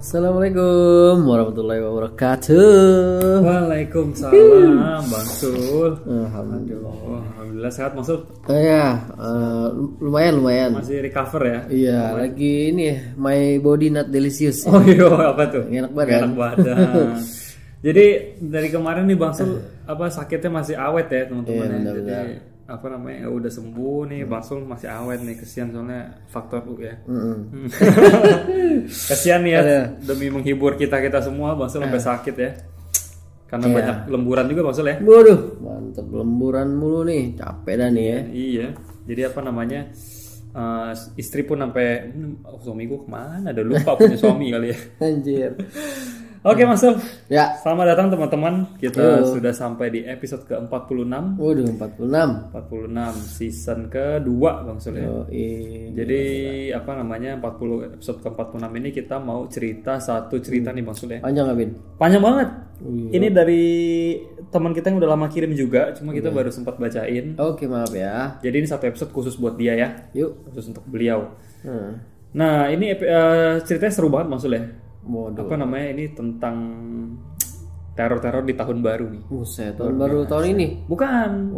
Assalamualaikum warahmatullahi wabarakatuh. Waalaikumsalam, Bang Sul. Alhamdulillah Sehat, Bang Sul. Lumayan. Masih recover ya? Iya, lagi ini ya, my body not delicious. Oh iya, apa tuh? Enak badan. Enak badan. Jadi dari kemarin nih Bang Sul sakitnya masih awet ya teman-teman. Iya, Jadi benar-benar. udah sembuh nih, Bang Sul masih awet nih, kesian soalnya faktor U ya. Kesian nih ya, demi menghibur kita semua Bang Sul sampai sakit ya. Karena banyak lemburan juga Bang Sul ya. Waduh, mantep lemburan mulu nih, capek dah nih ya. Iya, jadi istri pun sampai suami gue kemana? Ada lupa punya suami kali ya. Anjir. Oke Mas Sul. Ya. Selamat datang teman-teman. Kita sudah sampai di episode ke-46. Waduh, 46. 46 season kedua Bang Sul ya. Jadi 40 episode ke-46 ini kita mau cerita satu cerita nih Bang Sul ya. Panjang gak, Bin? Panjang banget. Ini dari teman kita yang udah lama kirim juga, cuma kita baru sempat bacain. Oke, maaf ya. Jadi ini satu episode khusus buat dia ya. Yuk. Khusus untuk beliau. Nah, ini ceritanya seru banget Bang Sul ya. Waduh. Ini tentang teror-teror di tahun baru nih. Buset, tahun baru tahun ini? Bukan.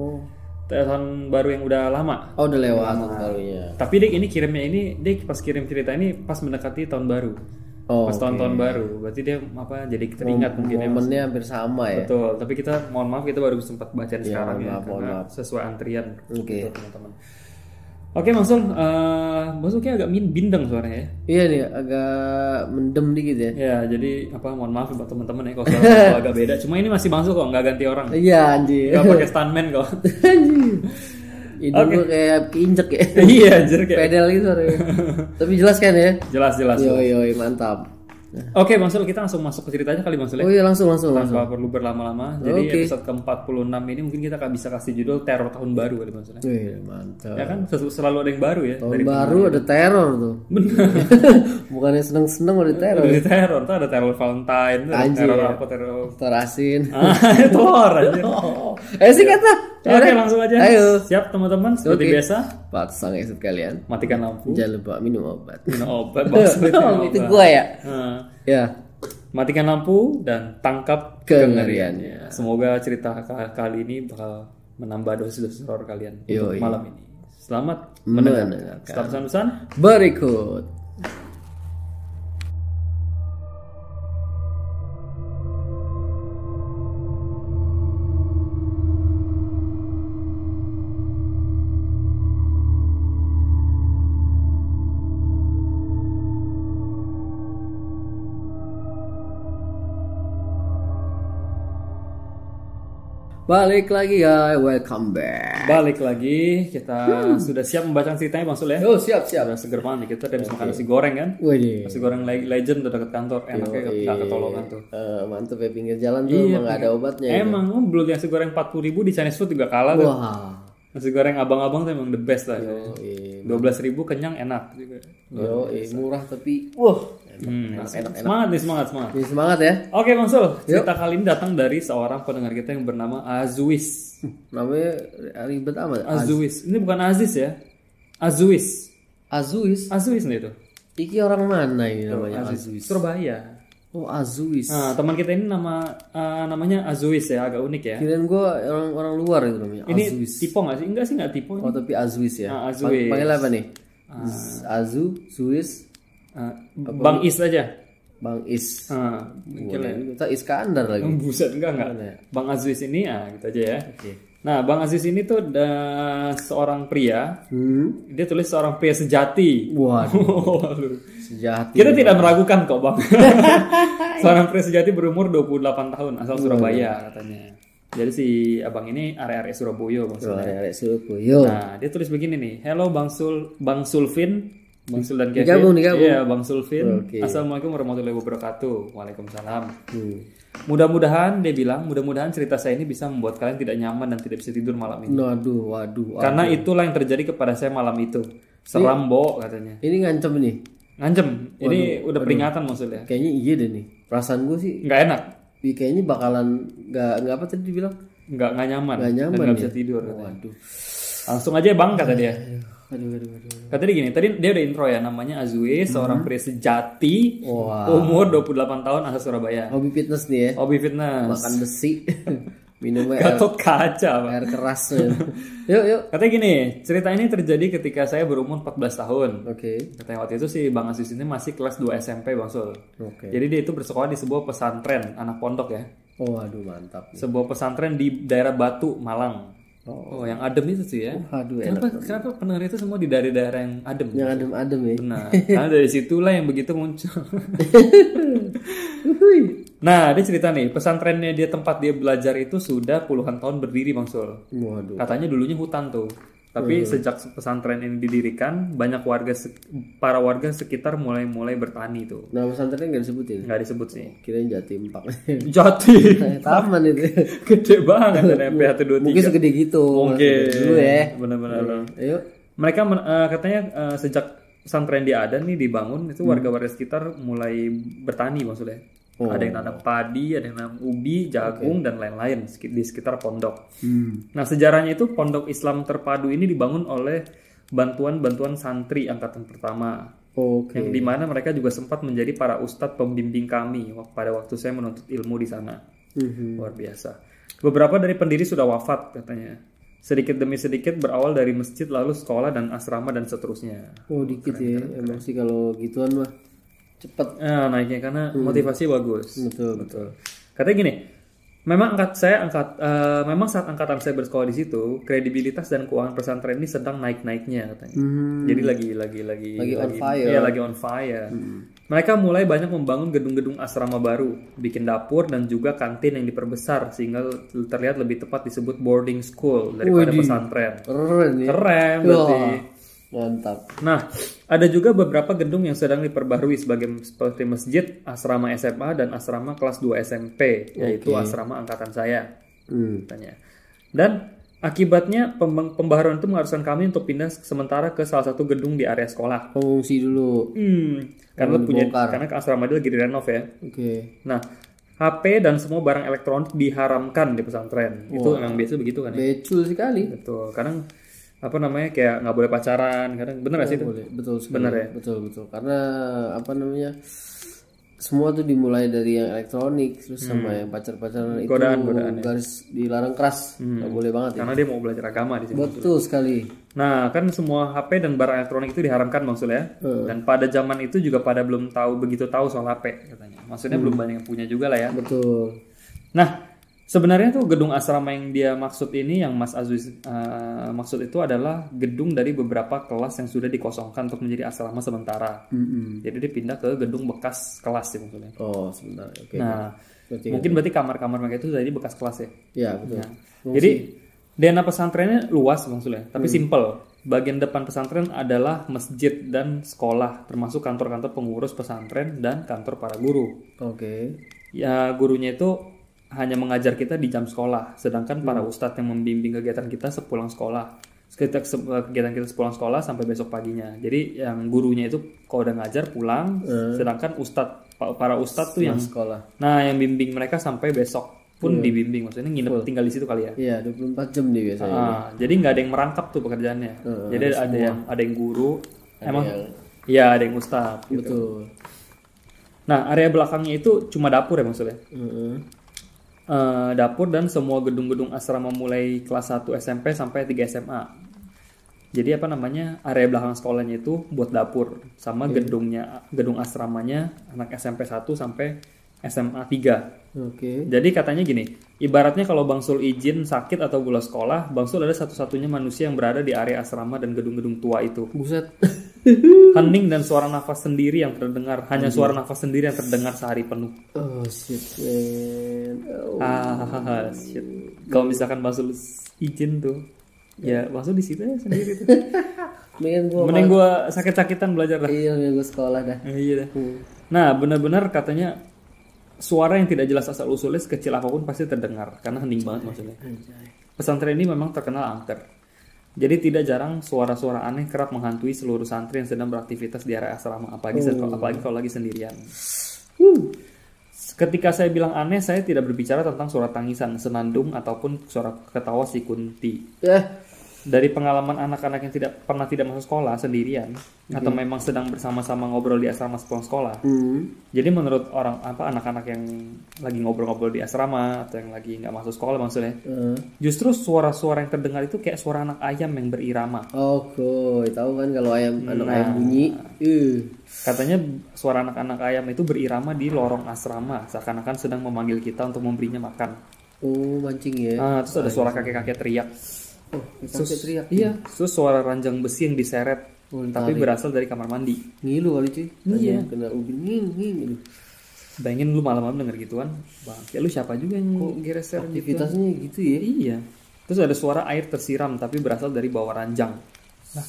Tahun baru yang udah lama. Oh, udah lewat tahun barunya. Tapi dia pas kirim cerita ini pas mendekati tahun baru. Pas tahun baru. Berarti dia jadi teringat mungkin ya. Momennya hampir sama ya. Betul, tapi kita mohon maaf kita baru sempat bacain sekarang ya. Mohon maaf. Sesuai antrian. Oke. Teman-teman. Oke, Bang Sul kayak agak bindeng suaranya ya. Iya nih, agak mendem dikit ya. Ya, jadi mohon maaf buat teman-teman ya kalau suara agak beda. Cuma ini masih Bang Sul kok, nggak ganti orang. Iya, anjir. Nggak pakai stuntman kok. Anjir. Hidung gue kayak keinjek ya. Iya, anjir kayak. Pedal gitu suaranya. Tapi jelas kan ya? Jelas. Yoi, mantap. Oke, Bang Sul, kita langsung masuk ke ceritanya kali Bang Sul. Oh iya, langsung. Tanpa perlu berlama-lama. Jadi episode ke-46 ini mungkin kita bisa kasih judul Teror Tahun Baru kali Bang Sul. Wih, mantap. Ya kan selalu ada yang baru ya. Tahun baru ada teror tuh. Bener. Bukannya seneng-seneng ada teror. Ada teror, tuh ada teror Valentine, teror apa teror. Telur asin. Telur anjir. Sih kata. Oke, langsung aja. Ayo. Siap teman-teman, seperti biasa. Pasang headset kalian. Matikan lampu. Jangan lupa minum obat. Minum obat, Itu gua ya. Ya. Matikan lampu dan tangkap kengeriannya. Semoga cerita kali ini bakal menambah dosis horor kalian untuk malam ini. Selamat mendengarkan. Setelah pesan-pesan berikut. Balik lagi guys, welcome back. Balik lagi, kita sudah siap membaca ceritanya Bang Sul ya. Oh siap. Udah seger banget nih, kita udah makan nasi goreng kan. Wih. Nasi goreng legend udah dekat kantor, enaknya gak ketolongan tuh. Mantep ya, pinggir jalan tuh emang gak ada obatnya. Emang belum nasi goreng 40.000 di Chinese food juga kalah tuh. Wah. Nasi goreng abang-abang tuh emang the best lah. 12.000 kenyang enak juga. Murah tapi enak. Semangat. Semangat ya. Oke Bang Sul, cerita kali ini datang dari seorang pendengar kita yang bernama Azuis. Namanya ribet amat. Azuis. Ini bukan Aziz ya. Azuis nih itu. Iki orang mana ini namanya Azuis? Surabaya. Oh Azuis. Nah, teman kita ini namanya Azuis ya, agak unik ya. Kirain gue orang luar itu namanya. Ini Azuis. Tipo nggak sih? Enggak sih, nggak tipo. Oh tapi Azuis ya. Azuis. Panggil apa nih? Suis. Bang Is aja. Bang Is. Kita Iskandar lagi. Buset enggak. Bang Aziz ini gitu aja ya. Nah, Bang Aziz ini tuh seorang pria. Dia tulis seorang pria sejati. Waduh. Sejati. Kita tidak meragukan kok, Bang. Seorang pria sejati berumur 28 tahun, asal Surabaya katanya. Jadi si abang ini area Surabaya Bang Sul. Area Surabaya. Nah, dia tulis begini nih. Hello Bang Sulfin. Bang Sul dan Kevin. Digabung. Iya, Bang Sulfin. Assalamualaikum warahmatullahi wabarakatuh. Waalaikumsalam. Mudah-mudahan cerita saya ini bisa membuat kalian tidak nyaman dan tidak bisa tidur malam ini. Waduh. Karena itulah yang terjadi kepada saya malam itu. Seram, Bo, katanya. Ini ngancem nih. Ngancem. Ini udah peringatan maksudnya. Kayaknya iya deh nih. Perasaan gue sih nggak enak. Kayaknya bakalan nggak apa tadi dibilang? Nggak nyaman. Nggak nyaman. Dan nggak bisa tidur. Waduh. Langsung aja Bang kata dia. Aduh. Katanya gini, tadi dia udah intro ya, namanya Azwe, seorang pria sejati, umur 28 tahun, asal Surabaya. Hobi fitness nih ya. Hobi fitness. Makan besi. Minum Gatot kaca, Pak. air keras. Yuk. Katanya gini, cerita ini terjadi ketika saya berumur 14 tahun. Oke. Katanya waktu itu sih Bang Aziz ini masih kelas 2 SMP, Bang Sul. Oke. Jadi dia itu bersekolah di sebuah pesantren, anak pondok ya. Oh, aduh mantap. Sebuah pesantren di daerah Batu, Malang. Oh, yang adem itu sih ya. Aduh, Kenapa pendengar itu semua di daerah-daerah yang adem? Yang adem-adem ya. Benar. Karena dari situlah yang begitu muncul. Nah, dia cerita nih, pesantrennya dia tempat dia belajar itu sudah puluhan tahun berdiri, Bang Sul. Waduh. Katanya dulunya hutan tuh. Tapi sejak pesantren ini didirikan, banyak para warga sekitar mulai bertani tuh. Nah, pesantrennya nggak disebutin? Nggak disebut sih. Kirain Jatim Pak. Jati. Taman itu. Gede banget ada MP123. Mungkin segede gitu. Mungkin. Dulu ya. Benar-benar. Ayo. Mereka katanya sejak pesantren dia ada nih dibangun, itu warga-warga sekitar mulai bertani maksudnya. Ada yang nanam padi, ada yang nanam ubi, jagung, dan lain-lain di sekitar pondok. Nah, sejarahnya itu pondok Islam terpadu ini dibangun oleh bantuan santri angkatan pertama. Yang dimana mereka juga sempat menjadi para ustadz pembimbing kami pada waktu saya menuntut ilmu di sana. Luar biasa. Beberapa dari pendiri sudah wafat katanya. Sedikit demi sedikit berawal dari masjid, lalu sekolah dan asrama dan seterusnya. Oh, dikit ya. Emang sih kalau gituan mah cepet naiknya karena motivasi bagus. Betul. Katanya gini, memang saat angkatan saya bersekolah di situ, kredibilitas dan keuangan pesantren ini sedang naik-naiknya katanya. Jadi lagi on fire. Iya, lagi on fire. Mereka mulai banyak membangun gedung-gedung asrama baru, bikin dapur dan juga kantin yang diperbesar sehingga terlihat lebih tepat disebut boarding school daripada pesantren. Keren berarti. Mantap. Nah, ada juga beberapa gedung yang sedang diperbarui seperti masjid, asrama SMA, dan asrama kelas 2 SMP, yaitu asrama angkatan saya. Katanya. Dan akibatnya pembaharuan itu mengharuskan kami untuk pindah sementara ke salah satu gedung di area sekolah. Pengungsi dulu. Karena ke asrama dia lagi direnov ya. Nah, HP dan semua barang elektronik diharamkan di pesantren. Itu memang biasa begitu kan ya? Becul sekali. Betul. Kadang kayak nggak boleh pacaran, kadang bener nggak sih itu? Boleh, betul sekali. Bener ya? Betul. Karena semua tuh dimulai dari yang elektronik, terus sama yang pacaran itu godaan garis dilarang keras, nggak boleh banget. Karena dia mau belajar agama di sini. Betul sekali. Nah, kan semua HP dan barang elektronik itu diharamkan maksudnya. Dan pada zaman itu juga pada belum begitu tahu soal HP katanya. Maksudnya belum banyak yang punya juga lah ya. Betul. Nah, sebenarnya tuh gedung asrama yang dia maksud ini, yang Mas Aziz maksud itu adalah gedung dari beberapa kelas yang sudah dikosongkan untuk menjadi asrama sementara. Jadi dia pindah ke gedung bekas kelas ya maksudnya. Oh, sebentar. Oke. Nah, mungkin berarti kamar-kamar mereka itu jadi bekas kelas ya. Iya, betul. Nah, jadi DNA pesantrennya luas maksudnya, tapi simple. Bagian depan pesantren adalah masjid dan sekolah, termasuk kantor-kantor pengurus pesantren dan kantor para guru. Ya, gurunya itu hanya mengajar kita di jam sekolah, sedangkan para ustadz yang membimbing kegiatan kita sepulang sekolah. Kegiatan kita sepulang sekolah sampai besok paginya. Jadi yang gurunya itu kalau udah ngajar pulang, sedangkan para ustadz tuh yang sekolah. Nah, yang bimbing mereka sampai besok pun dibimbing, maksudnya nginep tinggal di situ kali ya. Iya, 24 jam nih biasanya. Jadi nggak ada yang merangkap tuh pekerjaannya. Jadi ada yang guru, ada yang ustadz. Gitu. Betul. Nah, area belakangnya itu cuma dapur ya maksudnya. Dapur dan semua gedung-gedung asrama mulai kelas 1 SMP sampai 3 SMA. Jadi area belakang sekolahnya itu buat dapur sama gedung asramanya anak SMP 1 sampai SMA 3. Jadi katanya gini, ibaratnya kalau Bang Sul izin sakit atau bolos sekolah, Bang Sul ada satu-satunya manusia yang berada di area asrama dan gedung-gedung tua itu. Buset. Hening dan suara nafas sendiri yang terdengar, hanya suara nafas sendiri yang terdengar sehari penuh. Oh shit, man. Shit. Kalau misalkan Bang Sul izin tuh, ya Bang Sul di situ ya sendiri tuh. Mending gua sakit-sakitan belajar lah. Iya, gue sekolah dah. Iya dah. Nah, benar-benar katanya suara yang tidak jelas asal usulnya sekecil apapun pasti terdengar karena hening banget maksudnya. Pesantren ini memang terkenal angker. Jadi tidak jarang suara-suara aneh kerap menghantui seluruh santri yang sedang beraktivitas di area asrama, apalagi kalau lagi sendirian. Ketika saya bilang aneh, saya tidak berbicara tentang suara tangisan, senandung ataupun suara ketawa si Kunti. Dari pengalaman anak-anak yang tidak masuk sekolah sendirian atau memang sedang bersama-sama ngobrol di asrama sepulang sekolah. Jadi menurut anak-anak yang lagi ngobrol-ngobrol di asrama atau yang lagi nggak masuk sekolah maksudnya, justru suara-suara yang terdengar itu kayak suara anak ayam yang berirama. Tahu kan kalau anak ayam bunyi. Katanya suara anak-anak ayam itu berirama di lorong asrama, seakan-akan sedang memanggil kita untuk memberinya makan. Mancing ya. Terus ada suara kakek-kakek teriak. Teriak. Iya, terus suara ranjang besi yang diseret, tapi berasal dari kamar mandi. Ngilu kali cuy. Iya. Kena ubin nging. Bayangin lu malam-malam denger gituan, bang. Ya lu siapa juga yang gereser aktivitasnya gitu ya? Iya. Terus ada suara air tersiram, tapi berasal dari bawah ranjang. Nah,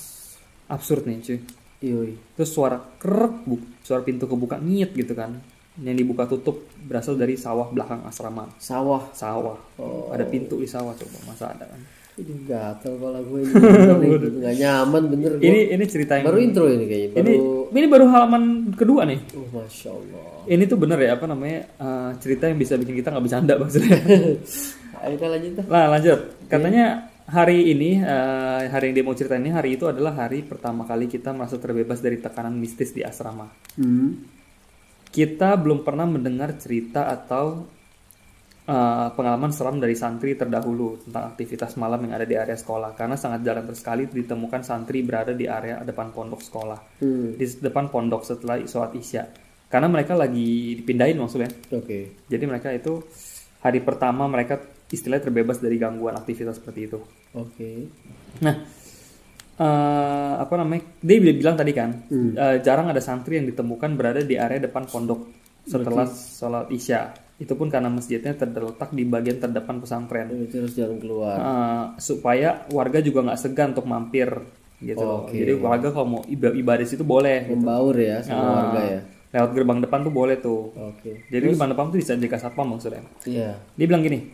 absurd nih cuy. Iya. Terus suara krek, suara pintu kebuka nyet gitu kan. Yang dibuka tutup berasal dari sawah belakang asrama. Sawah. Ada pintu di sawah coba, masa ada kan? Ini gatel kalau gue ini nggak nyaman bener. Ini cerita yang baru intro ini kayaknya. Ini baru halaman kedua nih. Masya Allah. Ini tuh bener ya cerita yang bisa bikin kita nggak bercanda maksudnya. Ayo kita lanjut. Lanjut. Katanya hari ini hari yang dia mau cerita ini hari itu adalah hari pertama kali kita merasa terbebas dari tekanan mistis di asrama. Kita belum pernah mendengar cerita atau pengalaman seram dari santri terdahulu tentang aktivitas malam yang ada di area sekolah, karena sangat jarang sekali ditemukan santri berada di area depan pondok sekolah, di depan pondok setelah sholat isya, karena mereka lagi dipindahin maksudnya. Jadi mereka itu hari pertama mereka istilahnya terbebas dari gangguan aktivitas seperti itu. Nah, dia bilang tadi kan jarang ada santri yang ditemukan berada di area depan pondok setelah sholat isya. Itu pun karena masjidnya terletak di bagian terdepan pesantren. Terus jalan keluar. Supaya warga juga nggak segan untuk mampir gitu. Jadi warga kalau mau ibadah situ boleh. Membaur gitu ya sama warga ya. Lewat gerbang depan tuh boleh tuh. Jadi gerbang depan tuh bisa jadi satpam maksudnya. Iya. Dia bilang gini,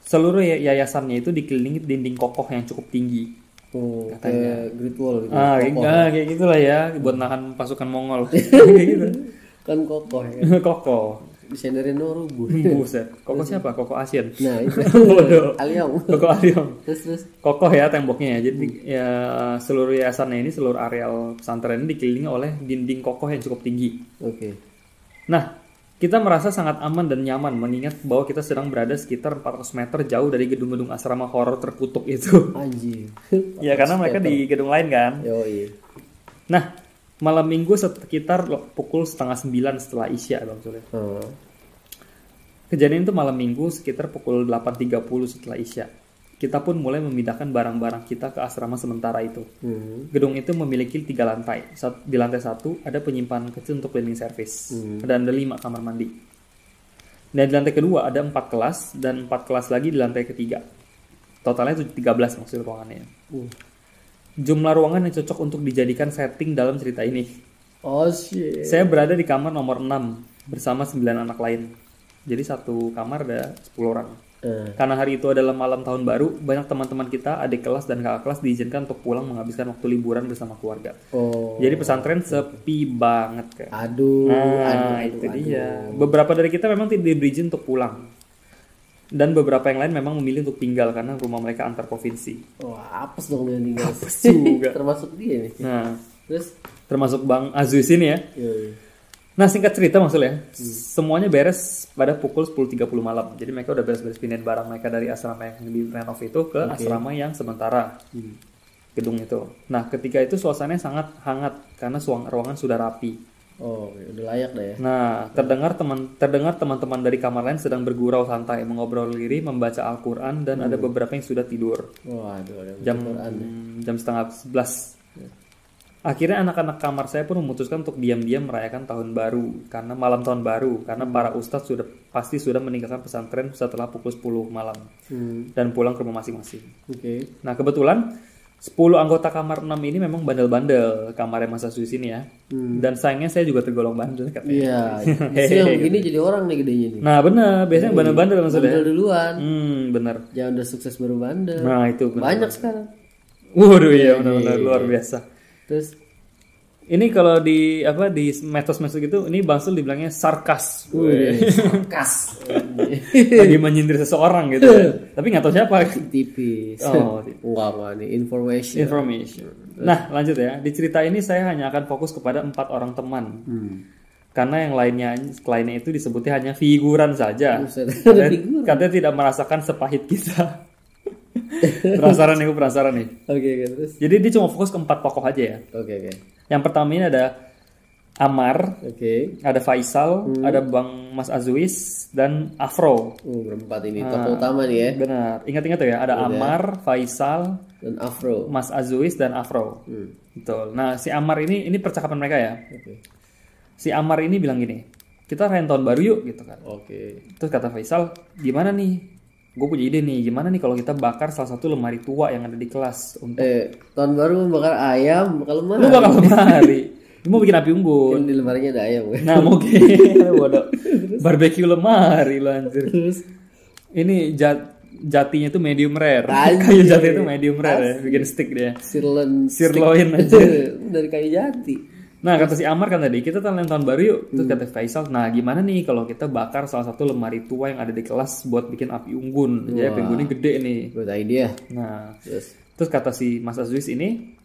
seluruh yayasannya itu dikelilingi dinding kokoh yang cukup tinggi. Katanya. Kayak Great Wall gitu. Kayak gitulah ya, buat nahan pasukan Mongol. Gitu. Kan kokoh ya. Kokoh. Desainerin rubuh. Buset. Kokoh siapa? Kokoh Asian. Nah, itu. Aliong. Kokoh Aliong. Terus. Kokoh ya temboknya ya. Jadi ya seluruh yayasannya ini, seluruh areal pesantren ini dikelilingi oleh dinding kokoh yang cukup tinggi. Nah, kita merasa sangat aman dan nyaman mengingat bahwa kita sedang berada sekitar 400 meter jauh dari gedung-gedung asrama horor terkutuk itu. Anjir. Ya karena mereka di gedung lain kan. Nah, malam minggu sekitar pukul 8:30 setelah isya Bang Soleh. Kejadian itu malam minggu sekitar pukul 8:30 setelah isya. Kita pun mulai memindahkan barang-barang kita ke asrama sementara itu. Gedung itu memiliki 3 lantai. Di lantai 1 ada penyimpanan kecil untuk cleaning service. Dan ada 5 kamar mandi. Dan di lantai kedua ada 4 kelas dan 4 kelas lagi di lantai ketiga. Totalnya 13 maksud ruangannya. Jumlah ruangan yang cocok untuk dijadikan setting dalam cerita ini. Saya berada di kamar nomor 6 bersama 9 anak lain. Jadi satu kamar ada 10 orang. Karena hari itu adalah malam tahun baru, banyak teman-teman kita, adik kelas dan kakak kelas diizinkan untuk pulang menghabiskan waktu liburan bersama keluarga. Jadi pesantren sepi banget kan. Aduh, itu dia. Beberapa dari kita memang tidak diberi izin untuk pulang. Dan beberapa yang lain memang memilih untuk tinggal karena rumah mereka antar provinsi. Apes dong dia tinggal. Apes juga. Termasuk dia nih. Nah, terus termasuk Bang Azuis ini ya. Nah, singkat cerita maksudnya, semuanya beres pada pukul 10.30 malam. Jadi mereka udah beres-beres pindahin barang mereka dari asrama yang di renov itu ke asrama yang sementara. Gedung itu. Nah, ketika itu suasananya sangat hangat karena ruangan sudah rapi. Udah layak dah ya. Nah, terdengar teman-teman dari kamar lain sedang bergurau santai, mengobrol diri, membaca Al-Quran, dan ada beberapa yang sudah tidur. Jam setengah 11. Akhirnya anak-anak kamar saya pun memutuskan untuk diam-diam merayakan tahun baru, karena malam tahun baru, karena para ustadz pasti sudah meninggalkan pesantren setelah pukul 10 malam dan pulang ke rumah masing-masing. Nah, kebetulan 10 anggota kamar 6 ini memang bandel-bandel kamarnya Mas Azuis ini ya. Dan sayangnya saya juga tergolong bandel katanya. Iya. Begini jadi orang nih gedenya nih. Nah, benar, biasanya bandel-bandel maksudnya. Bandel duluan. Benar. Jangan udah sukses baru bandel. Nah, itu benar. Banyak sekarang. Waduh, iya benar-benar luar biasa. Terus Ini kalau di medsos gitu, ini Bang Sul dibilangnya sarkas. Sarkas. Lagi menyindir seseorang gitu. Tapi nggak tahu siapa. Tipis. Oh, Enggak, ini information. Nah, lanjut ya. Di cerita ini saya hanya akan fokus kepada 4 orang teman. Karena yang lainnya itu disebutnya hanya figuran saja. Katanya tidak merasakan sepahit kita. Penasaran nih. Oke, terus. Jadi dia cuma fokus ke 4 tokoh aja ya. Oke. Yang pertama ini ada Ammar, ada Faisal, ada Bang Mas Azuis dan Afro. Berempat ini tokoh utama nih ya. Benar. Ingat-ingat tuh ya, ada Ammar, Faisal, dan Afro. Mas Azuis dan Afro. Betul. Nah, si Ammar ini percakapan mereka ya. Si Ammar ini bilang gini, kita rayain tahun baru yuk gitu kan. Terus kata Faisal, gimana nih? Gue punya ide nih, gimana nih kalau kita bakar salah satu lemari tua yang ada di kelas untuk tahun baru membakar ayam, bakar lemari. Lu bakar lemari. Lu mau bikin api unggun. Di lemarinya ada ayam. Nah, mungkin bodoh. Barbecue lemari lu anjir. Terus ini jatinya tuh medium rare. Kayu jati itu medium rare ya, bikin stick dia. Sirloin aja. Dari kayu jati. Nah, kata si Ammar kan tadi, kita tahun baru yuk. Terus kata Faisal, nah gimana nih kalau kita bakar salah satu lemari tua yang ada di kelas buat bikin api unggun. Jadi api unggunnya gede nih. Good idea. Nah, terus kata si Mas Azuis ini,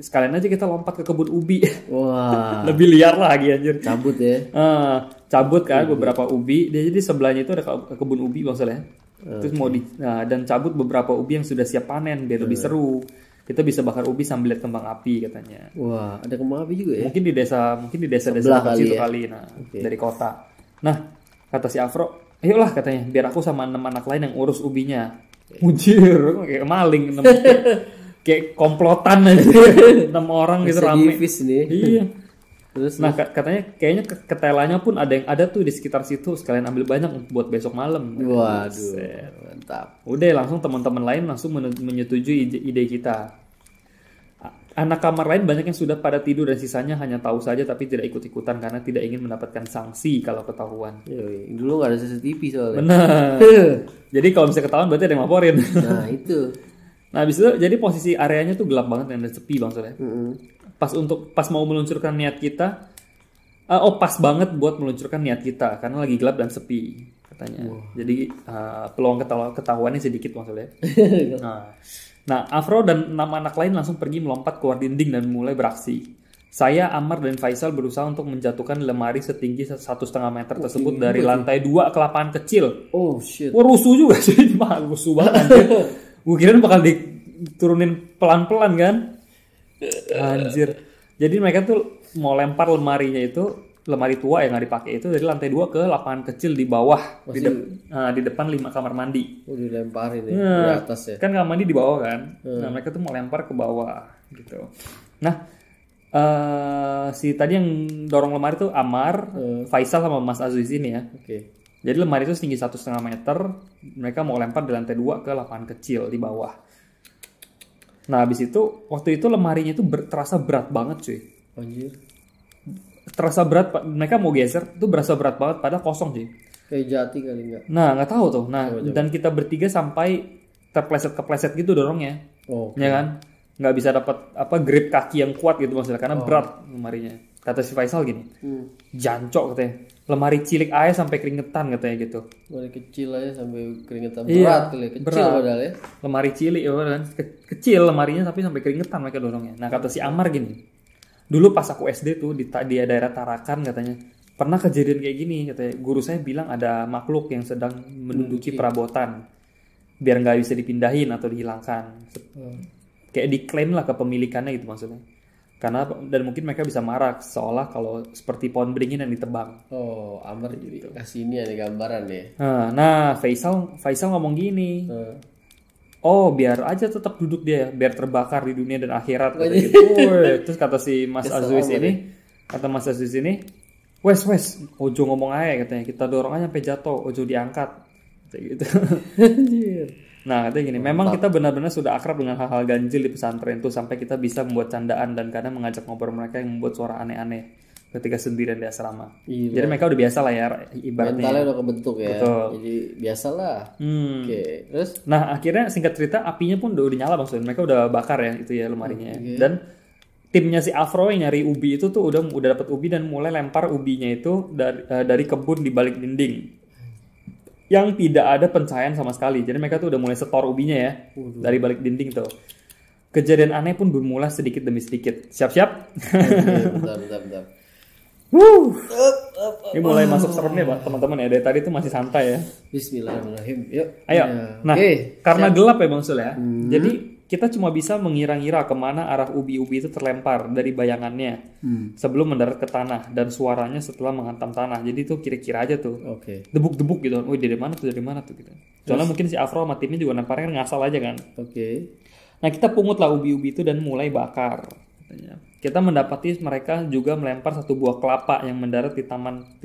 sekalian aja kita lompat ke kebun ubi. Wah. Lebih liar lagi anjir. Cabut ya. Cabut kan beberapa ubi. Jadi sebelahnya itu ada kebun ubi maksudnya. Terus dan cabut beberapa ubi yang sudah siap panen biar lebih seru. Kita bisa bakar ubi sambil lihat kembang api katanya. Wah, ada kembang api juga ya? Mungkin di desa kecil kali. Nah, dari kota. Nah, kata si Afro, ayolah katanya, biar aku sama 6 anak lain yang urus ubinya. Mujir, kayak maling, kayak komplotan aja. 6 orang gitu rame. Nih. Iya. Terus, nah katanya kayaknya ketelanya pun ada tuh di sekitar situ, sekalian ambil banyak buat besok malam. Waduh, mantap. Udah langsung teman-teman lain langsung menyetujui ide kita. Anak kamar lain banyak yang sudah pada tidur dan sisanya hanya tahu saja tapi tidak ikut-ikutan karena tidak ingin mendapatkan sanksi kalau ketahuan. Dulu nggak ada CCTV soalnya. Benar. Jadi kalau misalnya ketahuan berarti ada yang laporin. Nah itu. Nah habis itu jadi posisi areanya tuh gelap banget dan sepi bang soalnya. Pas mau meluncurkan niat kita, pas banget buat meluncurkan niat kita karena lagi gelap dan sepi katanya. Jadi peluang ketahuannya sedikit maksudnya. Nah, Afro dan 6 anak lain langsung pergi melompat keluar dinding dan mulai beraksi. Saya, Ammar dan Faisal berusaha untuk menjatuhkan lemari setinggi 1,5 meter tersebut dari lantai 2 ke lapangan kecil. Oh shit. Wah rusuh juga sih, rusuh banget. Gue kira bakal diturunin pelan-pelan kan. Anjir. Jadi mereka tuh mau lempar lemari tua yang nggak dipakai itu dari lantai 2 ke lapangan kecil di bawah di depan 5 kamar mandi. Dilemparin di atas ya. Kan kamar mandi di bawah kan. Nah mereka tuh mau lempar ke bawah gitu. Nah si tadi yang dorong lemari tuh Ammar, Faisal sama Mas Azuis ini ya. Jadi lemari itu setinggi 1,5 meter. Mereka mau lempar dari lantai 2 ke lapangan kecil di bawah. Nah habis itu waktu itu lemarinya itu terasa berat banget cuy. Anjir. Terasa berat, mereka mau geser tuh berasa berat banget padahal kosong sih. Kayak jati kali enggak? Nah nggak tahu tuh. Nah dan kita bertiga sampai terpleset gitu dorongnya, ya kan? Nggak bisa dapat grip kaki yang kuat gitu maksudnya karena berat lemarinya. Kata si Faisal gini, jancok katanya, lemari cilik aja sampai keringetan katanya gitu. Lemari kecil aja sampai keringetan berat kali, kecil padahal ya. Lemari cilik ya kan, kecil lemarinya tapi sampai keringetan mereka dorongnya. Nah kata si Ammar gini. Dulu pas aku SD tuh di daerah Tarakan katanya pernah kejadian kayak gini katanya guru saya bilang ada makhluk yang sedang menduduki perabotan biar nggak bisa dipindahin atau dihilangkan kayak diklaim lah kepemilikannya gitu maksudnya karena dan mungkin mereka bisa marah seolah kalau seperti pohon beringin yang ditebang. Ammar gitu. Kasih ini ada gambaran ya. Nah Faisal ngomong gini. Biar aja tetap duduk dia, biar terbakar di dunia dan akhirat kata gitu. Terus kata si Mas Azuis ini, wes, ojo ngomong aja katanya, kita dorong aja sampai jatuh, ojo diangkat, kayak gitu. Nah katanya gini, memang kita benar-benar sudah akrab dengan hal-hal ganjil di pesantren itu sampai kita bisa membuat candaan dan kadang mengajak ngobrol mereka yang membuat suara aneh-aneh ketika sendirian di asrama. Jadi mereka udah biasa lah ya ibaratnya. Mentalnya udah kebentuk ya. Betul. Jadi biasalah. Terus? Nah akhirnya singkat cerita apinya pun udah nyala maksudnya. Mereka udah bakar ya itu ya lemarinya. Dan timnya si Afro yang nyari ubi itu tuh udah dapat ubi dan mulai lempar ubinya itu dari kebun di balik dinding yang tidak ada pencahayaan sama sekali. Jadi mereka tuh udah mulai setor ubinya ya dari balik dinding tuh. Kejadian aneh pun bermula sedikit demi sedikit. Siap-siap? Bentar. Ini mulai masuk seremnya Pak, teman-teman ya. Dari tadi tuh masih santai ya. Bismillahirrahmanirrahim. Yuk. Ayo. Nah, karena gelap ya Bang Sul ya. Hmm. Jadi kita cuma bisa mengira-ngira kemana arah ubi-ubi itu terlempar dari bayangannya sebelum mendarat ke tanah dan suaranya setelah menghantam tanah. Jadi itu kira-kira aja tuh. Oke. Debuk-debuk gitu. Wih dari mana tuh gitu. Soalnya mungkin si Afro sama timnya juga lemparnya kan ngasal aja kan. Oke. Nah kita pungutlah ubi-ubi itu dan mulai bakar. Katanya. Kita mendapati mereka juga melempar satu buah kelapa yang mendarat di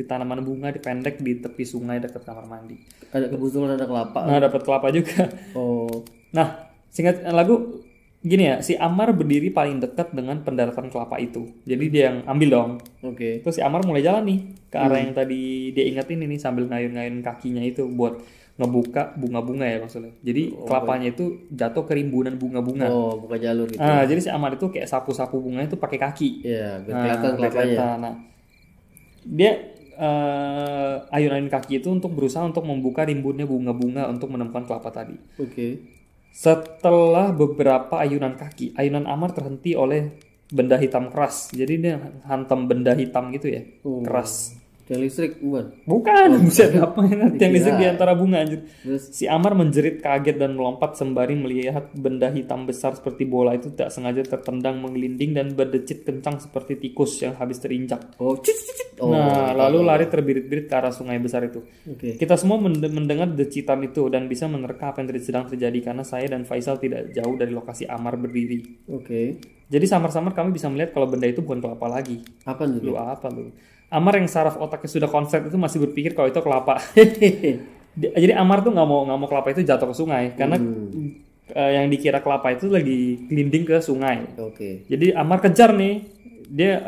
tanaman bunga pendek di tepi sungai dekat kamar mandi. Ada kebetulan ada kelapa. Nah dapat kelapa juga. Oh. Nah singkat lagu gini ya, si Ammar berdiri paling dekat dengan pendaratan kelapa itu. Jadi dia yang ambil dong. Oke. Terus si Ammar mulai jalan nih ke arah yang tadi dia ingetin ini sambil ngayun-ngayun kakinya itu buat ngebuka bunga-bunga ya maksudnya. Jadi kelapanya itu jatuh ke rimbunan bunga-bunga. Oh, buka jalur gitu. Nah, jadi si Ammar itu kayak sapu-sapu bunganya itu pakai kaki. Iya, biar kelihatan kelapanya. Nah, dia ayun-ayun kaki itu untuk berusaha untuk membuka rimbunnya bunga-bunga untuk menemukan kelapa tadi. Oke. Setelah beberapa ayunan kaki, ayunan Ammar terhenti oleh benda hitam keras. Jadi dia hantam benda hitam gitu ya, keras. Tiang listrik bukan? Bukan, buset apa yang tiang listrik di antara bunga anjir. Terus? Si Ammar menjerit kaget dan melompat sembari melihat benda hitam besar seperti bola itu tak sengaja tertendang mengelinding dan berdecit kencang seperti tikus yang habis terinjak. Oh, Lalu lari terbirit-birit ke arah sungai besar itu. Oke. Kita semua mendengar decitan itu dan bisa menerka apa yang sedang terjadi karena saya dan Faisal tidak jauh dari lokasi Ammar berdiri. Oke. Jadi samar-samar kami bisa melihat kalau benda itu bukan kelapa lagi. Apa dulu? Apa lu? Ammar yang saraf otaknya sudah konslet itu masih berpikir kalau itu kelapa. Jadi Ammar tuh nggak mau kelapa itu jatuh ke sungai karena yang dikira kelapa itu lagi gliding ke sungai. Oke. Jadi Ammar kejar nih, dia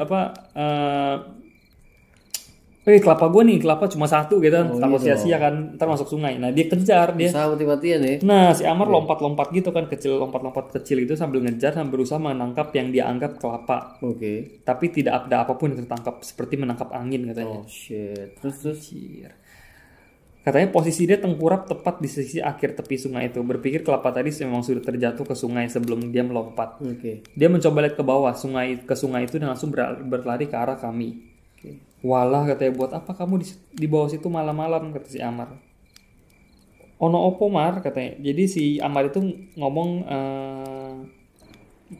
kelapa gue nih, kelapa cuma satu gitu, takut sia-sia kan, ntar masuk sungai. Nah dia kejar dia. Bisa mati-matian ya. Nah si Ammar lompat-lompat gitu kan, lompat-lompat kecil itu sambil ngejar dan berusaha menangkap yang dia anggap kelapa. Oke. Tapi tidak ada apapun yang tertangkap, seperti menangkap angin katanya. Oh shit. Terus. Katanya posisi dia tengkurap tepat di sisi akhir tepi sungai itu. Berpikir kelapa tadi memang sudah terjatuh ke sungai sebelum dia melompat. Oke. Dia mencoba lihat ke bawah ke sungai itu dan langsung berlari ke arah kami. Walah katanya, buat apa kamu di bawah situ malam-malam, kata si Ammar. Ono opo Mar katanya. Jadi si Ammar itu ngomong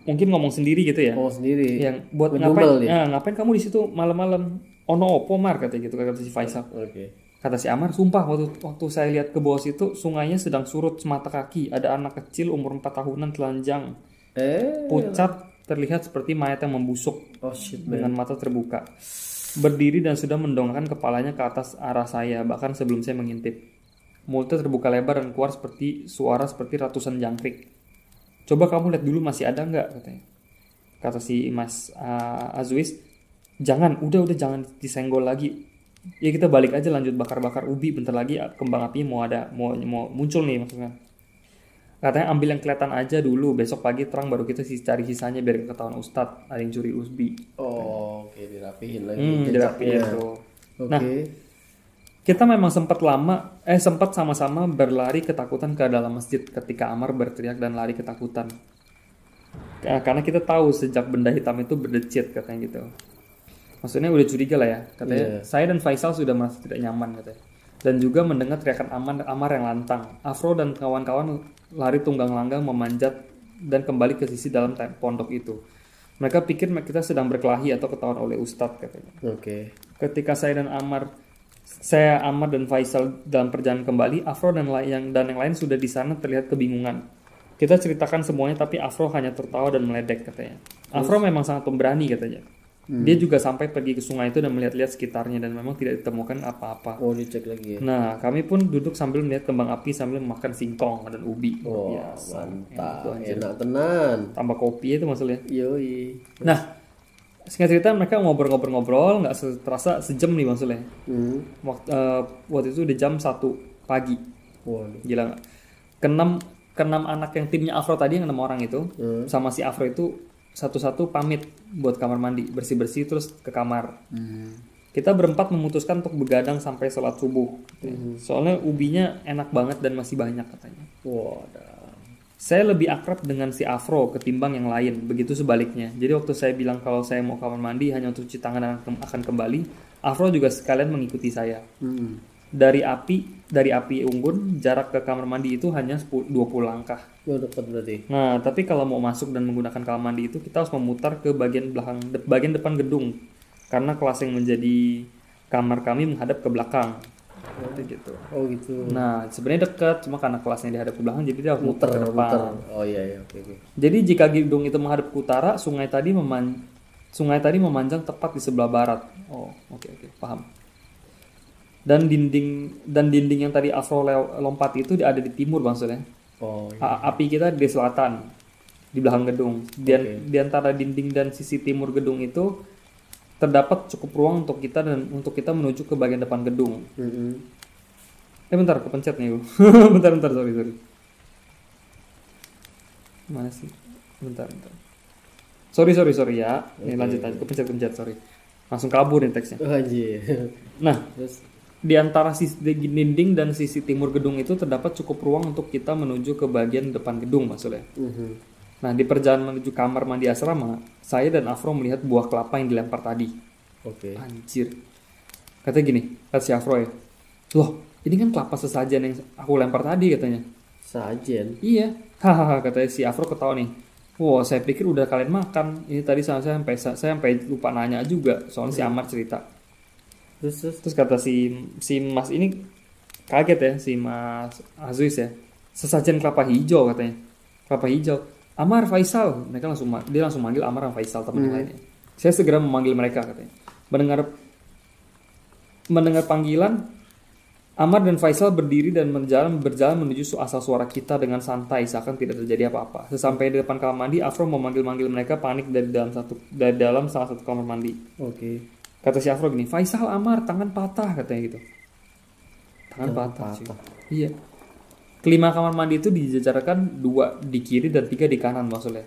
mungkin ngomong sendiri gitu ya. Ngomong sendiri. Yang buat ngapain kamu di situ malam-malam? Ono opo Mar katanya gitu, kata si Faisal. Oke. Kata si Ammar, sumpah waktu saya lihat ke bawah situ sungainya sedang surut semata kaki. Ada anak kecil umur 4 tahunan telanjang. Pucat, terlihat seperti mayat yang membusuk. Oh shit, dengan mata terbuka. Berdiri dan sudah mendongakkan kepalanya ke atas arah saya, bahkan sebelum saya mengintip. Mulutnya terbuka lebar dan keluar suara seperti ratusan jangkrik. Coba kamu lihat dulu masih ada nggak, katanya. Kata si Mas Azuis, jangan jangan disenggol lagi. Ya kita balik aja lanjut bakar-bakar ubi, bentar lagi kembang api mau muncul nih maksudnya. Katanya ambil yang kelihatan aja dulu, besok pagi terang baru kita cari sisanya biar ketahuan Ustadz ada yang curi ubi. Oh, oke, dirapihin lagi. Dirapihin tuh. Oke. Nah, kita memang sempat sama-sama berlari ketakutan ke dalam masjid ketika Ammar berteriak dan lari ketakutan. Karena kita tahu sejak benda hitam itu berdecit katanya gitu. Maksudnya udah curiga lah ya. Katanya saya dan Faisal sudah merasa tidak nyaman katanya. Dan juga mendengar teriakan Ammar yang lantang. Afro dan kawan-kawan lari tunggang-langgang memanjat dan kembali ke sisi dalam pondok itu. Mereka pikir kita sedang berkelahi atau ketahuan oleh Ustadz katanya. Oke. Ketika saya, Ammar dan Faisal dalam perjalanan kembali, Afro dan yang lain sudah di sana terlihat kebingungan. Kita ceritakan semuanya tapi Afro hanya tertawa dan meledek katanya. Afro memang sangat pemberani katanya. Dia juga sampai pergi ke sungai itu dan melihat-lihat sekitarnya dan memang tidak ditemukan apa-apa. Oh, dicek lagi ya. Nah, kami pun duduk sambil melihat kembang api sambil makan singkong dan ubi. Oh, biasa. Mantap. Enak tenan. Tambah kopi itu maksudnya. Yoi. Nah, singkat cerita mereka ngobrol-ngobrol nggak terasa sejam nih maksudnya. Waktu itu udah jam 1 pagi. Waduh. Gila nggak? Keenam anak yang timnya Afro tadi yang 6 orang itu sama si Afro itu satu-satu pamit buat kamar mandi, bersih-bersih terus ke kamar. Kita berempat memutuskan untuk begadang sampai sholat subuh. Soalnya ubinya enak banget dan masih banyak katanya. Wadah. Saya lebih akrab dengan si Afro ketimbang yang lain, begitu sebaliknya. Jadi waktu saya bilang kalau saya mau kamar mandi hanya untuk cuci tangan dan akan kembali, Afro juga sekalian mengikuti saya. Dari api unggun, jarak ke kamar mandi itu hanya 20 langkah. Oh, dekat berarti. Nah, tapi kalau mau masuk dan menggunakan kamar mandi itu kita harus memutar ke bagian depan gedung. Karena kelas yang menjadi kamar kami menghadap ke belakang. Gitu. Oh gitu. Nah, sebenarnya dekat, cuma karena kelasnya dihadap ke belakang jadi dia harus muter ke depan. Oh iya, oke. Jadi jika gedung itu menghadap ke utara, sungai tadi memanjang tepat di sebelah barat. Oh, oke, paham. Dan dinding yang tadi Afro lompat itu ada di timur maksudnya. Oh iya. Api kita di selatan, di belakang gedung. Di antara dinding dan sisi timur gedung itu terdapat cukup ruang untuk kita menuju ke bagian depan gedung. Bentar, kepencet nih. bentar, sorry. Mana sih? Bentar. Sorry ya. Ini lanjut aja, kepencet, sorry. Langsung kabur nih teksnya. Oh, anjir. Nah, terus di antara sisi dinding dan sisi timur gedung itu terdapat cukup ruang untuk kita menuju ke bagian depan gedung maksudnya. Nah, di perjalanan menuju kamar mandi asrama, saya dan Afro melihat buah kelapa yang dilempar tadi. Oke. Anjir. Katanya gini, kata si Afro ya. Loh, ini kan kelapa sesajen yang aku lempar tadi katanya. Sajen? Iya. Hahaha, katanya si Afro ketawa nih. Wow, saya pikir udah kalian makan. Ini tadi saya sampai lupa nanya juga, soalnya si Amar cerita. Terus kata si Mas ini kaget ya, si Mas Aziz ya. Sesajen kelapa hijau katanya. Kelapa hijau. Amar, Faisal. Dia langsung manggil Amar dan Faisal teman lainnya. Saya segera memanggil mereka katanya. Mendengar panggilan, Amar dan Faisal berdiri dan berjalan menuju asal suara kita dengan santai seakan tidak terjadi apa-apa. Sesampai di depan kamar mandi, Afro memanggil mereka panik dari dalam salah satu kamar mandi. Oke. Kata si Afro gini, Faisal, Amar, tangan patah katanya gitu. Tangan patah. Iya. Kelima kamar mandi itu dijajarkan 2 di kiri dan 3 di kanan maksudnya.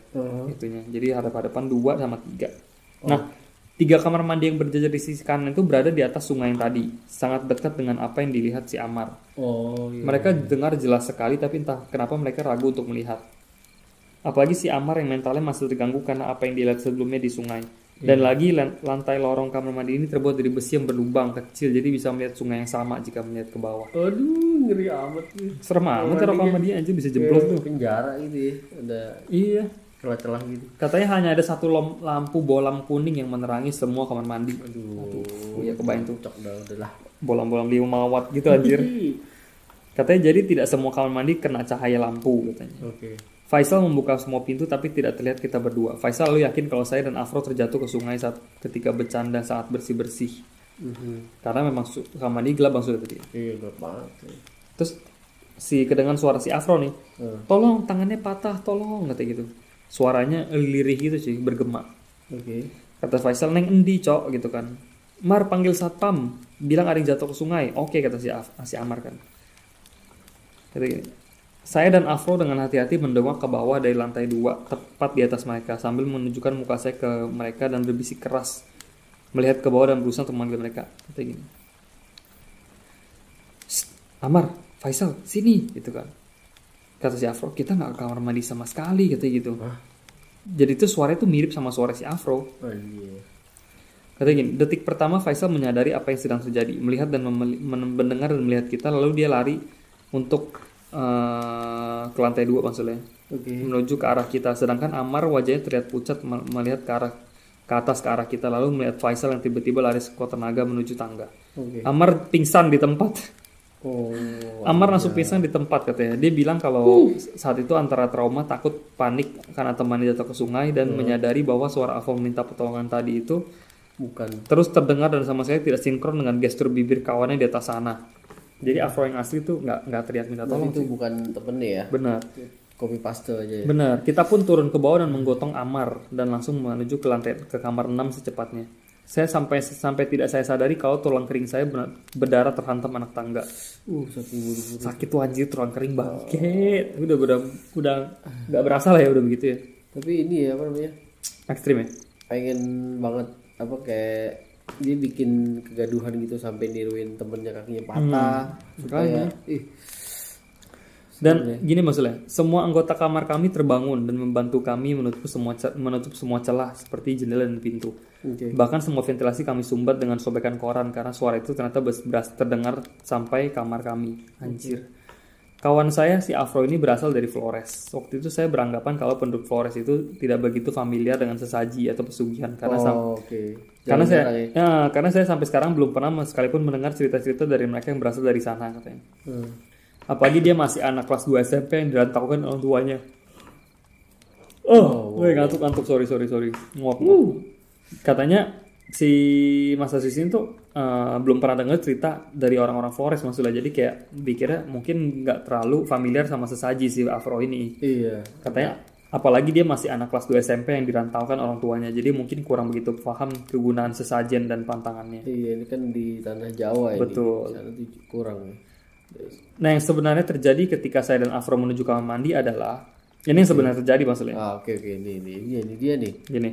Itunya. Jadi hadap-hadapan 2 sama 3. Nah, 3 kamar mandi yang berjajar di sisi kanan itu berada di atas sungai yang tadi, sangat dekat dengan apa yang dilihat si Amar. Oh, iya. Mereka dengar jelas sekali, tapi entah kenapa mereka ragu untuk melihat. Apalagi si Amar yang mentalnya masih terganggu karena apa yang dilihat sebelumnya di sungai. Dan lagi lantai lorong kamar mandi ini terbuat dari besi yang berlubang kecil, jadi bisa melihat sungai yang sama jika melihat ke bawah. Aduh, ngeri amat nih. Serem amat ya kamar mandi aja bisa jeblok tuh. Penjara gitu ya, ada. Iya. Celah-celah gitu. Katanya hanya ada satu lampu bolam kuning yang menerangi semua kamar mandi. Aduh, ya kebayang tuh. Udah lah. Bolam-bolam 5 watt gitu anjir. Katanya jadi tidak semua kamar mandi kena cahaya lampu katanya. Oke. Faisal membuka semua pintu tapi tidak terlihat kita berdua. Faisal, lu yakin kalau saya dan Afro terjatuh ke sungai ketika bercanda saat bersih-bersih? Karena memang kamar mandi gelap bang sudah tadi. Iya, gelap banget. Terus kedengan suara si Afro nih. Tolong, tangannya patah, tolong kata gitu. Suaranya lirih gitu sih, bergema. Oke. Kata Faisal, neng endi cok gitu kan. Mar, panggil satpam, bilang ada yang jatuh ke sungai. Oke kata si Amar kan. Kata gini. Saya dan Afro dengan hati-hati mendongak ke bawah dari lantai 2, tepat di atas mereka, sambil menunjukkan muka saya ke mereka dan berbisik keras. Melihat ke bawah dan berusaha untuk memanggil mereka. Kata gini. Amar, Faisal, sini gitu kan. Kata si Afro, kita gak ke kamar mandi sama sekali katanya gitu. Jadi itu suaranya tuh mirip sama suara si Afro. Katanya gini, detik pertama Faisal menyadari apa yang sedang terjadi, melihat dan mendengar dan melihat kita, lalu dia lari untuk ke lantai 2 maksudnya. Menuju ke arah kita, sedangkan Amar wajahnya terlihat pucat melihat ke atas ke arah kita, lalu melihat Faisal yang tiba-tiba lari sekuat tenaga menuju tangga. Amar pingsan di tempat. Amar langsung pingsan di tempat katanya. Dia bilang kalau saat itu antara trauma, takut, panik karena temannya jatuh ke sungai dan menyadari bahwa suara Afro meminta pertolongan tadi itu bukan terus terdengar dan sama sekali tidak sinkron dengan gestur bibir kawannya di atas sana. Jadi Afro yang asli tuh nggak teriak minta tolong. Itu bukan temennya ya? Benar. Copy paste aja ya? Benar. Kita pun turun ke bawah dan menggotong Amar dan langsung menuju ke kamar 6 secepatnya. Saya sampai tidak saya sadari kalau tulang kering saya berdarah terhantam anak tangga. Sakit tuh anjir, tulang kering bangket. Udah nggak berasa lah ya udah begitu ya. Tapi ini ya apa namanya? Ekstrim ya. pengen banget apa kayak dia bikin kegaduhan gitu sampai niruin temennya kakinya patah supaya Dan gini maksudnya, semua anggota kamar kami terbangun dan membantu kami menutup semua celah seperti jendela dan pintu. Bahkan semua ventilasi kami sumbat dengan sobekan koran karena suara itu ternyata beras terdengar sampai kamar kami. Anjir. Kawan saya si Afro ini berasal dari Flores. Waktu itu saya beranggapan kalau penduduk Flores itu tidak begitu familiar dengan sesaji atau pesugihan karena karena saya sampai sekarang belum pernah sekalipun mendengar cerita-cerita dari mereka yang berasal dari sana katanya. Apalagi dia masih anak kelas 2 SMP yang dirantaukan orang tuanya. Ngantuk, sorry. Nguap. Katanya si Mas Aziz ini tuh belum pernah dengar cerita dari orang-orang Flores maksudnya. Jadi kayak pikirnya mungkin nggak terlalu familiar sama sesaji si Afro ini. Iya. Katanya apalagi dia masih anak kelas 2 SMP yang dirantaukan orang tuanya. Jadi mungkin kurang begitu paham kegunaan sesajen dan pantangannya. Iya, ini kan di tanah Jawa ini. Betul. Di sana tuh kurang. Nah, yang sebenarnya terjadi ketika saya dan Afro menuju kamar mandi adalah ini yang sebenarnya terjadi maksudnya. Oke. Ini dia nih. Gini.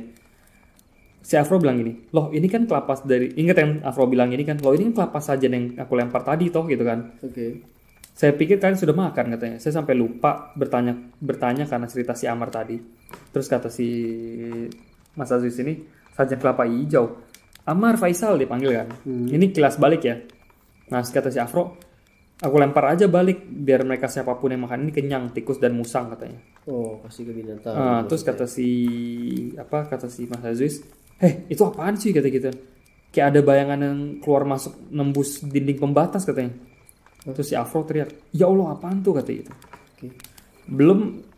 Si Afro bilang gini, loh ini kan kelapas dari, ingat yang Afro bilang ini kan, loh ini kan kelapas sajen yang aku lempar tadi toh gitu kan. Saya pikir kalian sudah makan katanya. Saya sampai lupa bertanya karena cerita si Amar tadi. Terus kata si Mas Aziz ini, sajen kelapa hijau. Amar Faisal dipanggil kan. Ini kilas balik ya. Nah kata si Afro, aku lempar aja balik biar mereka siapapun yang makan ini kenyang, tikus dan musang katanya. Kasih ke binatang. Terus kata si Mas Aziz, itu apaan sih kata gitu. Kayak ada bayangan yang keluar masuk nembus dinding pembatas katanya. Terus si Afro teriak, ya Allah apaan tuh kata gitu.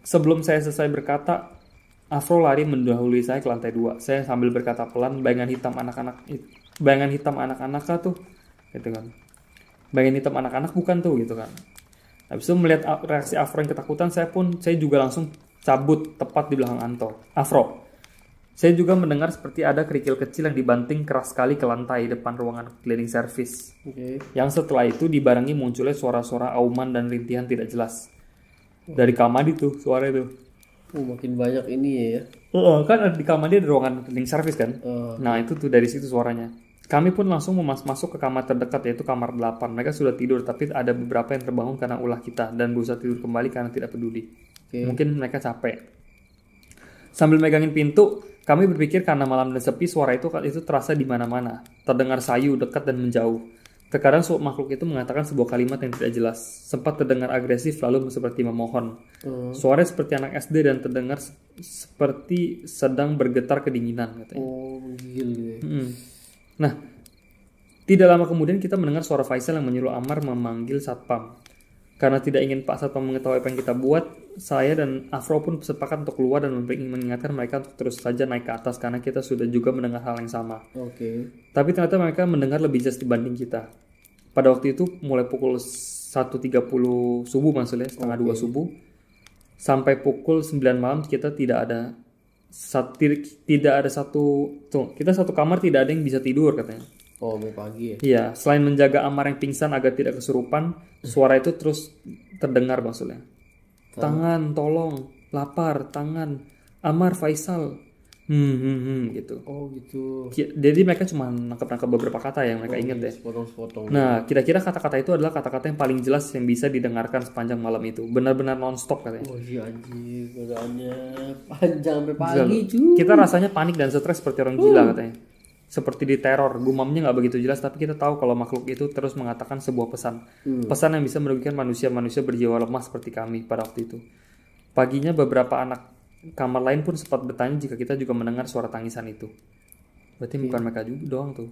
Sebelum saya selesai berkata, Afro lari mendahului saya ke lantai 2. Saya sambil berkata pelan, bayangan hitam anak-anak tuh gitu kan. Bayangan hitam anak-anak bukan tuh gitu kan. Habis itu melihat reaksi Afro yang ketakutan, saya juga langsung cabut tepat di belakang Afro. Saya juga mendengar seperti ada kerikil kecil yang dibanting keras sekali ke lantai depan ruangan cleaning service. Yang setelah itu dibarengi munculnya suara-suara auman dan rintihan tidak jelas. Dari kamar itu suara itu. Makin banyak ini ya. Kan di kamar dia ada ruangan cleaning service kan. Nah itu tuh dari situ suaranya. Kami pun langsung masuk ke kamar terdekat yaitu kamar 8. Mereka sudah tidur tapi ada beberapa yang terbangun karena ulah kita dan berusaha tidur kembali karena tidak peduli. Mungkin mereka capek. Sambil megangin pintu, kami berpikir karena malam dan sepi suara itu terasa di mana-mana, terdengar sayu, dekat dan menjauh. Terkadang makhluk itu mengatakan sebuah kalimat yang tidak jelas, sempat terdengar agresif lalu seperti memohon. Suara seperti anak SD dan terdengar seperti sedang bergetar kedinginan katanya. Gila. Nah, tidak lama kemudian kita mendengar suara Faisal yang menyuruh Amar memanggil Satpam. Karena tidak ingin Pak Satpam mengetahui apa yang kita buat, saya dan Afro pun sepakat untuk keluar dan mengingatkan mereka untuk terus saja naik ke atas karena kita sudah juga mendengar hal yang sama. Tapi ternyata mereka mendengar lebih jelas dibanding kita. Pada waktu itu mulai pukul 1.30 subuh maksudnya, setengah 2 subuh, sampai pukul 9 malam kita kita satu kamar tidak ada yang bisa tidur katanya. Sampai pagi ya? Iya, selain menjaga Amar yang pingsan agar tidak kesurupan, suara itu terus terdengar maksudnya. Tangan, tolong, lapar, tangan, Amar, Faisal, gitu. Gitu. Jadi mereka cuma nangkep beberapa kata yang mereka ingat deh. Sepotong-sepotong. Nah, kira-kira kata-kata itu adalah kata-kata yang paling jelas yang bisa didengarkan sepanjang malam itu. Benar-benar non-stop katanya. Iya anjir, godaannya panjang sampai pagi cuy. Kita rasanya panik dan stres seperti orang gila katanya. Seperti diteror, gumamnya nggak begitu jelas, tapi kita tahu kalau makhluk itu terus mengatakan sebuah pesan. Pesan yang bisa merugikan manusia-manusia berjiwa lemah seperti kami pada waktu itu. Paginya beberapa anak kamar lain pun sempat bertanya jika kita juga mendengar suara tangisan itu. Berarti bukan mereka juga doang tuh.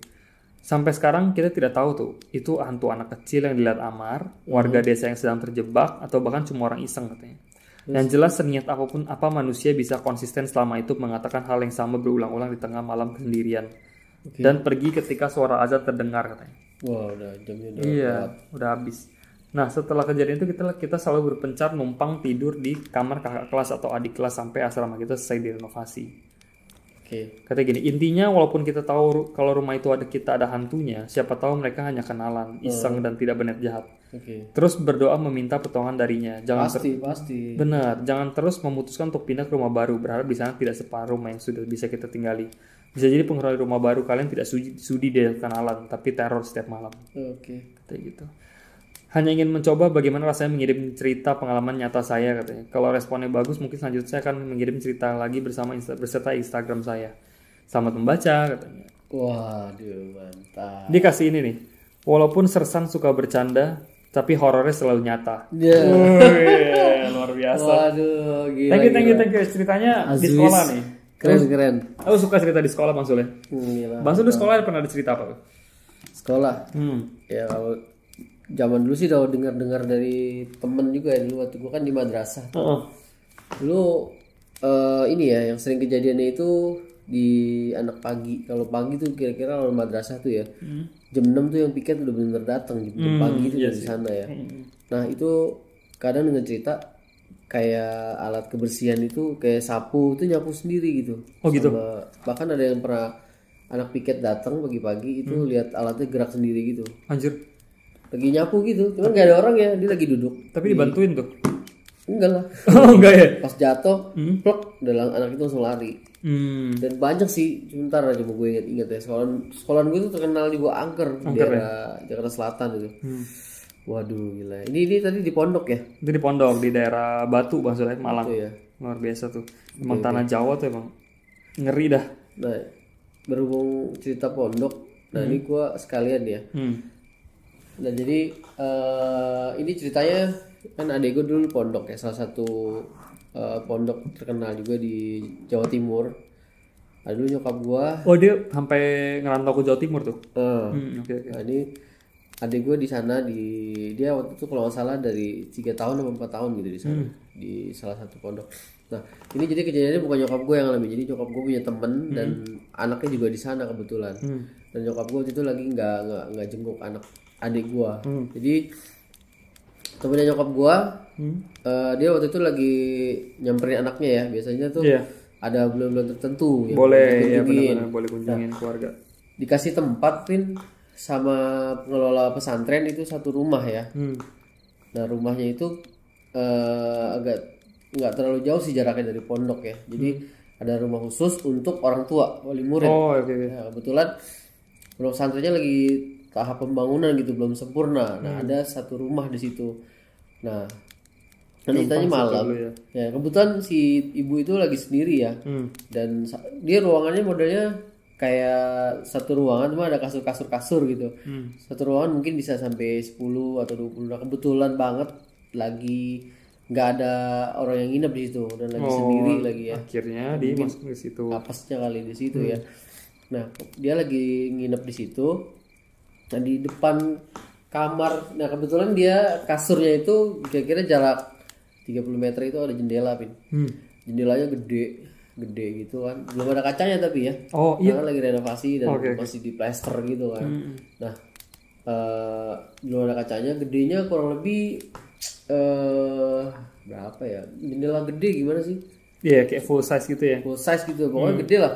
Sampai sekarang kita tidak tahu tuh, itu hantu anak kecil yang dilihat Amar, warga desa yang sedang terjebak, atau bahkan cuma orang iseng katanya. Yang jelas seniat apapun apa manusia bisa konsisten selama itu mengatakan hal yang sama berulang-ulang di tengah malam kesendirian. Dan pergi ketika suara azan terdengar katanya. Wah, udah jamnya udah. Iya, udah habis. Nah, setelah kejadian itu kita selalu berpencar numpang tidur di kamar kakak kelas atau adik kelas sampai asrama kita selesai direnovasi. Oke. Katanya gini, intinya walaupun kita tahu kalau rumah itu kita ada hantunya, siapa tahu mereka hanya kenalan, iseng dan tidak berniat jahat. Oke. Terus berdoa meminta pertolongan darinya. Jangan Pasti. benar, jangan terus memutuskan untuk pindah ke rumah baru berharap di sana tidak separuh rumah yang sudah bisa kita tinggali. Bisa jadi penghuni rumah baru kalian tidak sudi dia kenalan, tapi teror setiap malam. Oke. Katanya gitu. Hanya ingin mencoba bagaimana rasanya mengirim cerita pengalaman nyata saya katanya. Kalau responnya bagus, mungkin selanjutnya saya akan mengirim cerita lagi beserta Instagram saya. Selamat membaca katanya. Waduh, mantap. Dia kasih ini nih. Walaupun Sersan suka bercanda, tapi horornya selalu nyata. Luar biasa. Waduh, gila. Thank you. Ceritanya di sekolah nih. Keren. Aku suka cerita di sekolah Bang Sule. Gila. Bang Sule di sekolah pernah ada cerita apa? Sekolah. Ya kalau zaman dulu sih udah dengar dari temen juga ya, dulu waktu gua kan di madrasah. Dulu ini ya yang sering kejadiannya itu di anak pagi. Kalau pagi tuh kira-kira kalau madrasah tuh ya jam 6 tuh yang piket udah bener datang jam pagi itu dari sana ya. Nah itu kadang dengan cerita kayak alat kebersihan itu kayak sapu itu nyapu sendiri gitu. Oh gitu. Bahkan ada yang pernah anak piket datang pagi-pagi itu lihat alatnya gerak sendiri gitu. Anjir. Lagi nyapu gitu, cuman gak ada orang ya, dia lagi duduk. Tapi dibantuin tuh. Enggak lah. Oh enggak ya? Pas jatuh, plek, anak itu langsung lari. Dan banyak sih, sebentar aja gue inget ya. Sekolahan gue itu terkenal di Gua Angker, di daerah Jakarta Selatan itu. Waduh gila. Ini tadi di pondok ya? Itu di pondok di daerah Batu Bang Sule, Malang. Itu ya. Luar biasa tuh. Emang tanah Jawa tuh emang ngeri dah. Nah, berhubung cerita pondok, nah ini gue sekalian ya. Nah jadi ini ceritanya kan adek gue dulu pondok ya, salah satu pondok terkenal juga di Jawa Timur. Ada dulu nyokap gue. Oh dia sampai ngerantau ke Jawa Timur tuh. Okay. Nah ini adek gue di sana dia waktu itu kalau nggak salah dari 3 tahun atau 4 tahun gitu di sana di salah satu pondok. Nah ini jadi kejadiannya bukan nyokap gue yang ngalamin, jadi nyokap gue punya temen dan anaknya juga di sana kebetulan. Dan nyokap gue waktu itu lagi nggak jenguk adik gue. Jadi temennya nyokap gue dia waktu itu lagi nyamperin anaknya ya, biasanya tuh ada bulan-bulan tertentu yang boleh ya, benar-benar boleh kunjungin keluarga. Dikasih tempat Vin sama pengelola pesantren itu satu rumah ya. Nah rumahnya itu agak nggak terlalu jauh sih jaraknya dari pondok ya. Jadi ada rumah khusus untuk orang tua wali murid. Nah, kebetulan pondok pesantrennya lagi tahap pembangunan gitu, belum sempurna. Nah ada satu rumah di situ. Nah ceritanya malam ya kebetulan si ibu itu lagi sendiri ya. Dan dia ruangannya modelnya kayak satu ruangan cuma ada kasur gitu. Satu ruangan mungkin bisa sampai 10 atau 20. Nah kebetulan banget lagi nggak ada orang yang nginep di situ dan lagi sendiri lagi ya. Akhirnya dia masuk ke situ. Apesnya kali di situ ya. Nah dia lagi nginep di situ. Nah di depan kamar, nah kebetulan dia kasurnya itu kira-kira jarak 30 meter itu ada jendela Pin. Jendelanya gede gitu kan, belum ada kacanya tapi ya. Karena lagi renovasi dan masih di plaster gitu kan. Nah belum ada kacanya, gedenya kurang lebih berapa ya, jendela gede gimana sih? Iya kayak full size gitu ya. Full size gitu, pokoknya gede lah.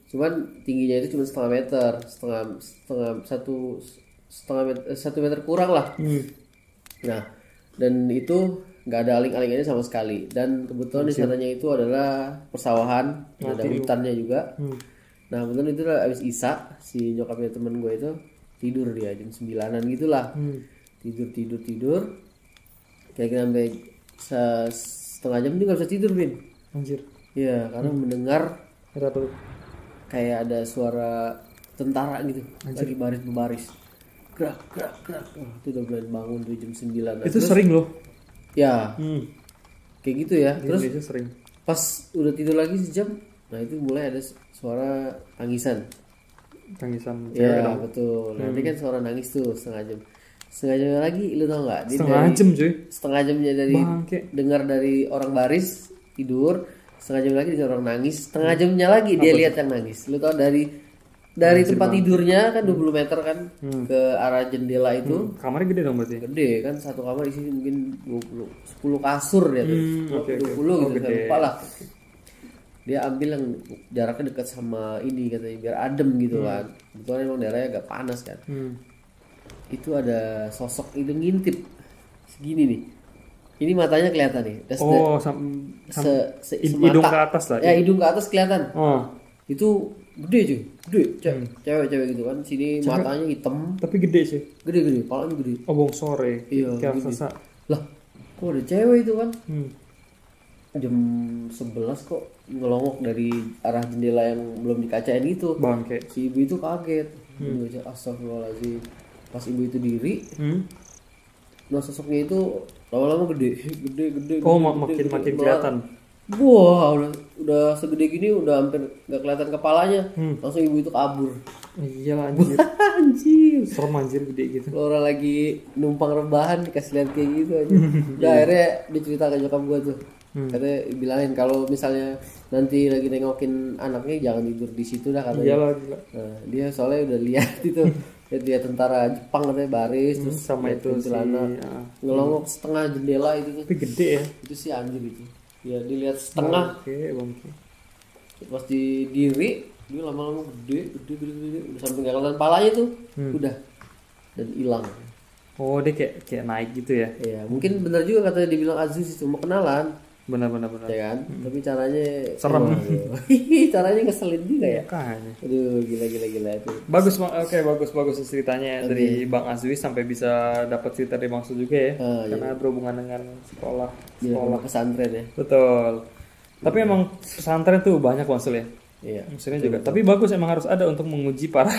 Cuman tingginya itu cuma setengah meter, satu meter kurang lah. Nah dan itu nggak ada aling-alingannya sama sekali. Dan kebetulan di sananya itu adalah persawahan, ada hutannya juga. Nah kebetulan itu abis Isya si nyokapnya temen gue itu tidur dia jam 9-an gitulah. Tidur kira-kira sampai setengah jam dia nggak bisa tidur Bin. Anjir. Iya karena mendengar kayak ada suara tentara gitu. Lagi baris gerak. Itu udah mulai bangun tuh jam 9. Itu terus, sering loh. Ya. Kayak gitu ya. Terus sering. Pas udah tidur lagi sejam, nah itu mulai ada suara tangisan. Ya betul. Nanti kan suara nangis tuh setengah jam lagi, lu tau nggak? Setengah jam cuy. Setengah jamnya dari dengar dari orang baris tidur, setengah jam lagi dari orang nangis, setengah jamnya lagi dia lihat yang nangis. Lu tau dari tempat tidurnya kan 20 meter kan ke arah jendela itu. Kamarnya gede dong berarti? Gede kan, satu kamar isi mungkin 10 kasur dia tuh. 20 gitu, lupa lah. dia ambil yang jaraknya dekat sama ini katanya biar adem gitu kan. Kebetulan emang daerahnya agak panas kan. Itu ada sosok itu ngintip segini nih. Ini matanya kelihatan nih. Hidung ke atas lah. Ya hidung ke atas kelihatan. Itu gede cuy, gede cewek-cewek gitu kan. Sini cewek, matanya hitam. Tapi gede sih. Gede, palanya gede. Oh bongsore. Iya. Kayak raksasa. Lah, kok ada cewek itu kan? Jam 11 kok ngelongok dari arah jendela yang belum dikacain itu. Bangke. Si ibu itu kaget. Astagfirullahaladzim. Pas ibu itu diri, nah sosoknya itu lama-lama gede. Oh, makin kelihatan. Wah, udah segede gini, udah hampir nggak kelihatan kepalanya. Langsung ibu itu kabur. Iya anjir. Anjir. Serem anjir gede gitu. Orang lagi numpang rebahan dikasih lihat kayak gitu aja. Udah akhirnya dicerita ke nyokap gua tuh. Katanya bilangin kalau misalnya nanti lagi nengokin anaknya jangan tidur di situ dah katanya. Iyalah. Nah, dia soalnya udah lihat itu. Dia tentara Jepang katanya baris terus sama itu celana ngelongok setengah jendela itu tuh. Tapi gede ya. Itu sih anjir itu. Ya dilihat setengah. Bangke. Pas diri dia lama-lama gede udah sampai nggak kelihatan palanya tuh. Udah dan hilang. Oh, dia kayak naik gitu ya. Iya, mungkin benar juga katanya dibilang Aziz itu mau kenalan. Benar. Ya kan? Tapi caranya serem. Caranya ngeselin juga ya. Makanya. Aduh, gila itu. Bagus ceritanya dari Bang Azwis sampai bisa dapat cerita dari Bang Su juga ya. Karena berhubungan dengan sekolah pesantren ya. Betul. Tapi emang pesantren tuh banyak Bang ya. Iya. Maksudnya juga. Tapi bagus emang harus ada untuk menguji para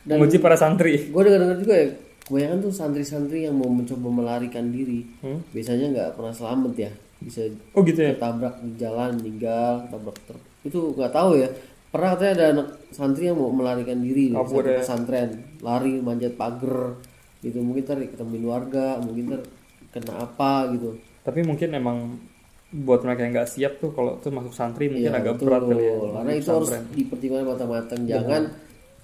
menguji para santri. Gue dengar juga ya. Kebanyakan tuh santri-santri yang mau mencoba melarikan diri, biasanya nggak pernah selamat ya. Bisa gitu ya? Ketabrak di jalan, meninggal, ketabrak truk. Itu nggak tahu ya. Pernah katanya ada anak santri yang mau melarikan diri di satu pesantren, lari manjat pagar gitu. Mungkin ntar ketemuin warga, mungkin ntar kena apa gitu. Tapi mungkin emang buat mereka yang nggak siap tuh kalau tuh masuk santri mungkin agak berat kali ya. Karena itu harus dipertimbangkan matang-matang. Jangan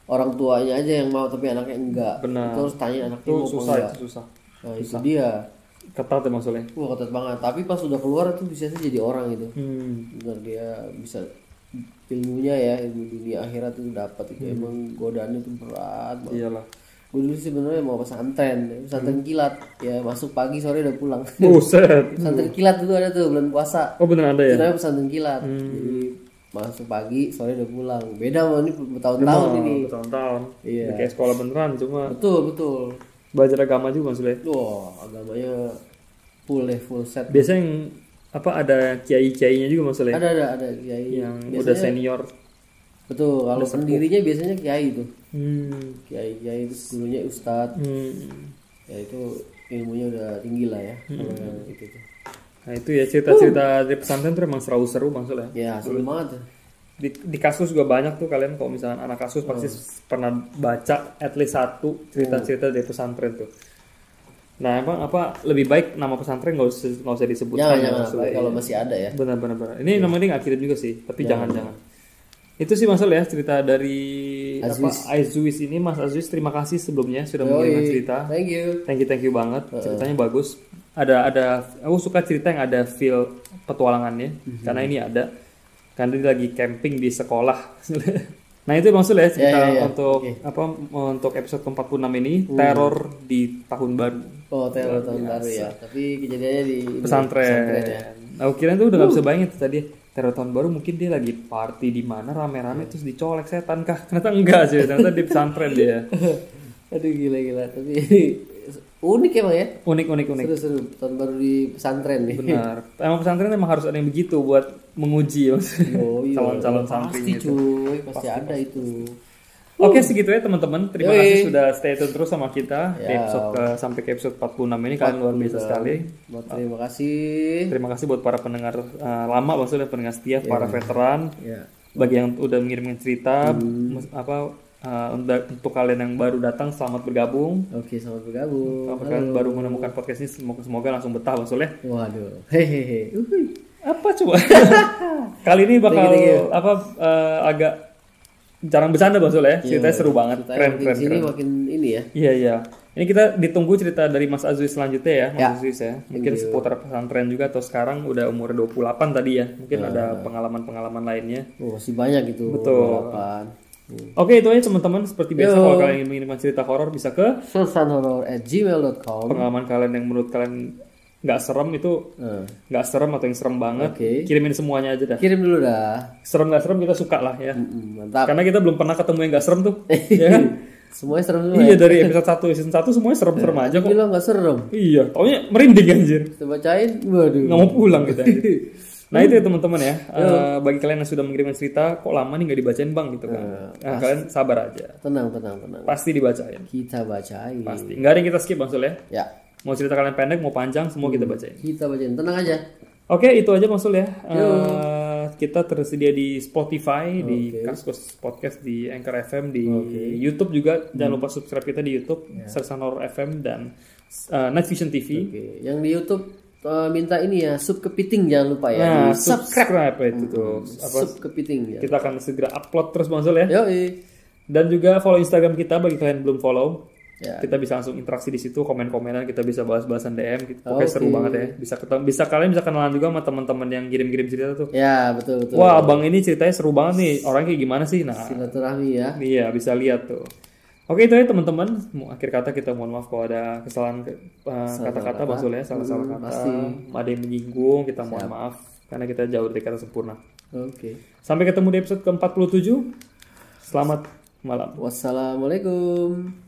orang tuanya aja yang mau tapi anaknya enggak. Benar. Itu harus tanya anaknya mau susah, enggak. Susah. Nah, itu dia. Ketat ya maksudnya. Wah, ketat banget. Tapi pas udah keluar tuh bisa jadi orang itu. Benar, dia bisa ilmunya ya, ilmu dunia akhirat itu dapat itu. Emang godaannya tuh berat banget. Iyalah. Gue dulu sebenarnya mau pesantren kilat. Ya masuk pagi sore udah pulang. Buset. Pesantren kilat itu ada tuh bulan puasa. Oh bener ada ya? Itu namanya pesantren kilat. Jadi masuk pagi sore udah pulang. Beda sama ini bertahun-tahun ini. Bertahun-tahun. Iya. Kayak sekolah beneran cuma. Betul. Belajar agama juga maksudnya. Wah, agamanya full set. Biasanya yang ada kiai-kiainya juga maksudnya. Ada kiai yang biasanya, udah senior. Betul, kalau pendirinya biasanya kiai itu. Kiai itu gurunya ustadz. Ya itu ilmunya udah tinggi lah ya. Kalau yang itu tuh. Nah itu ya cerita-cerita dari pesantren tuh emang seru maksudnya. Ya seru banget. Di kasus juga banyak tuh kalian kalau misalnya anak kasus pasti pernah baca at least satu cerita-cerita dari pesantren tuh. Nah emang lebih baik nama pesantren nggak usah disebutkan kalau masih ada ya. Benar. Ini namanya nggak kirim juga sih, tapi jangan. Itu sih masalah ya cerita dari Azwis ini. Mas Azwis terima kasih sebelumnya sudah mengirimkan cerita. Thank you banget. Ceritanya bagus. Ada aku suka cerita yang ada feel petualangannya karena ini ada. Karena dia lagi camping di sekolah. Nah itu maksudnya cerita untuk episode ke-46 ini teror di tahun baru. Oh teror tahun baru ya. Tapi kejadiannya di pesantren ya. Nah kira tuh udah gak bisa bayangin tuh tadi teror tahun baru mungkin dia lagi party di mana rame-rame terus dicolek setan kah? Ternyata enggak sih, ternyata di pesantren dia. Aduh gila. Tapi unik emang ya. Unik. Seru tahun baru di pesantren nih. Benar. Emang pesantren emang harus ada yang begitu buat menguji calon-calon santri itu. Pasti ada itu. Oke segitu ya teman-teman. Terima kasih sudah stay tune terus sama kita di episode sampai ke episode 46 ini. Kalian luar biasa sekali. Terima kasih. Terima kasih buat para pendengar lama maksudnya pendengar setia, para veteran. Bagi yang udah mengirimkan cerita untuk kalian yang baru datang selamat bergabung. Oke, selamat bergabung. Kalau kalian baru menemukan podcast ini semoga langsung betah maksudnya. Waduh. Apa coba? Kali ini bakal agak jarang bercanda Bang Sol ya. Ceritanya seru banget. Keren. Sini makin ini ya. Iya. Ini kita ditunggu cerita dari Mas Aziz selanjutnya ya, Mas Ya. Aziz ya. Mungkin seputar pesantren juga atau sekarang udah umur 28 tadi ya. Mungkin ada pengalaman-pengalaman lainnya. Oh, masih banyak gitu. Betul. 8. Oke, itu aja teman-teman. Seperti biasa kalau kalian ingin mengirimkan cerita horor bisa ke sulsanhorror@gmail.com. pengalaman kalian yang menurut kalian nggak serem itu nggak serem atau yang serem banget. Kirimin semuanya aja dah. Kirim dulu dah. Serem nggak serem kita suka lah ya. Mantap. Karena kita belum pernah ketemu yang nggak serem tuh. Ya kan? Semuanya serem semua. Iya dari episode 1 season 1 semuanya serem-serem aja kok. Gila nggak serem. Iya, taunya merinding anjir. Kita bacain, waduh. Nggak mau pulang kita. Nah itu ya teman-teman ya. Bagi kalian yang sudah mengirimkan cerita, kok lama nih nggak dibacain bang gitu kan? Nah, kalian sabar aja. Tenang. Pasti dibacain. Kita bacain. Pasti. Nggak ada yang kita skip bang Sul ya. Ya. Mau cerita kalian pendek, mau panjang, semua kita bacain. Kita bacain. Tenang aja. Oke, itu aja Bang Sul ya. Kita tersedia di Spotify, di Kaskus Podcast, di Anchor FM, di YouTube juga. Jangan lupa subscribe kita di YouTube, Sulsanhorror FM dan Night Vision TV. Yang di YouTube minta ini ya, sub kepiting jangan lupa ya. Nah, Di subscribe itu tuh. Sub kepiting ya. Kita akan segera upload terus Bang Sul ya. Yoi. Dan juga follow Instagram kita bagi kalian yang belum follow. Ya. Kita bisa langsung interaksi di situ, komen-komenan, kita bisa bahas-bahasan DM gitu. Pokoknya seru banget ya. Kalian bisa kenalan juga sama teman-teman yang kirim-kirim cerita tuh. Ya, betul. Wah, Bang ini ceritanya seru banget nih. Orangnya kayak gimana sih? Nah, Silaturahmi ya. iya bisa lihat tuh. Oke, itu ya teman-teman. Akhir kata kita mohon maaf kalau ada kesalahan kata-kata Bang Sul ya, salah-salah kata. pasti. Ada yang menyinggung, kita mohon maaf karena kita jauh dari kata sempurna. Oke. Sampai ketemu di episode ke-47. Selamat malam. Wassalamualaikum.